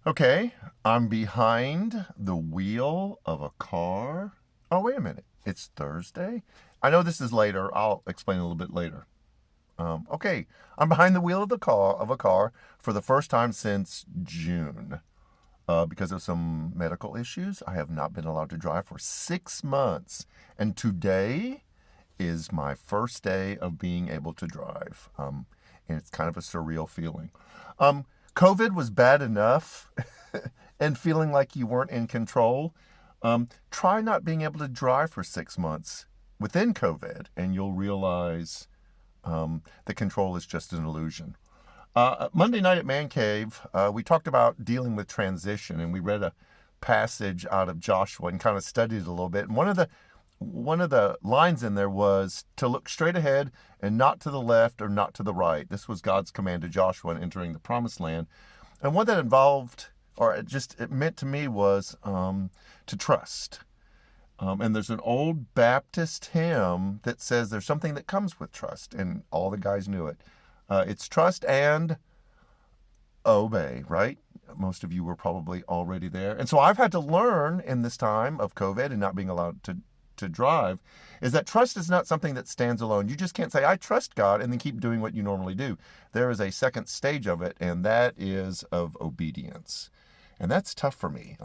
Okay, I'm behind the wheel of a car. Oh, wait a minute. It's Thursday? I know this is later. I'll explain a little bit later. Okay, I'm behind the wheel of a car for the first time since June. Because of some medical issues, I have not been allowed to drive for 6 months. And today is my first day of being able to drive. And it's kind of a surreal feeling. Um, COVID was bad enough and feeling like you weren't in control. Try not being able to drive for 6 months within COVID, and you'll realize the control is just an illusion. Monday night at Man Cave, we talked about dealing with transition, and we read a passage out of Joshua and kind of studied it a little bit. And one of the lines in there was to look straight ahead and not to the left or not to the right. This was God's command to Joshua in entering the promised land. And what that involved, or it meant to me, was to trust. And there's an old Baptist hymn that says there's something that comes with trust, and all the guys knew it. It's trust and obey, right? Most of you were probably already there. And so I've had to learn in this time of COVID and not being allowed to drive is that trust is not something that stands alone. You just can't say, I trust God, and then keep doing what you normally do. There is a second stage of it, and that is of obedience. And that's tough for me.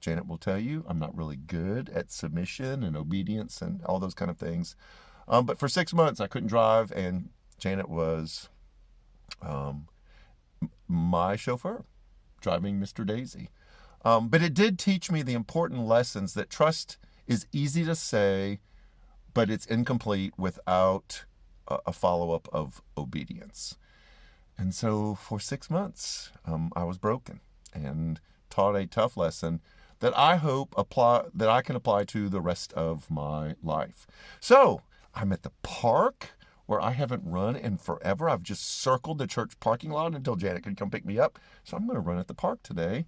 Janet will tell you I'm not really good at submission and obedience and all those kind of things. But for 6 months, I couldn't drive, and Janet was my chauffeur, driving Mr. Daisy. But it did teach me the important lessons that trust is easy to say, but it's incomplete without a follow-up of obedience. And so for 6 months, I was broken and taught a tough lesson that I hope I can apply to the rest of my life. So I'm at the park where I haven't run in forever. I've just circled the church parking lot until Janet can come pick me up. So I'm going to run at the park today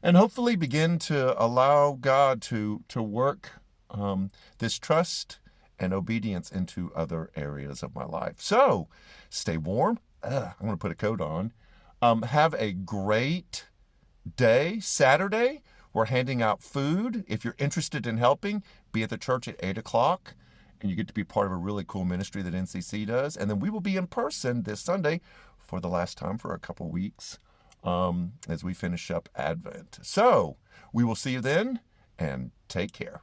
and hopefully begin to allow God to work this trust and obedience into other areas of my life. So stay warm. I'm going to put a coat on. Have a great day. Saturday, we're handing out food. If you're interested in helping, be at the church at 8 o'clock. And you get to be part of a really cool ministry that NCC does. And then we will be in person this Sunday for the last time for a couple weeks as we finish up Advent. So we will see you then, and take care.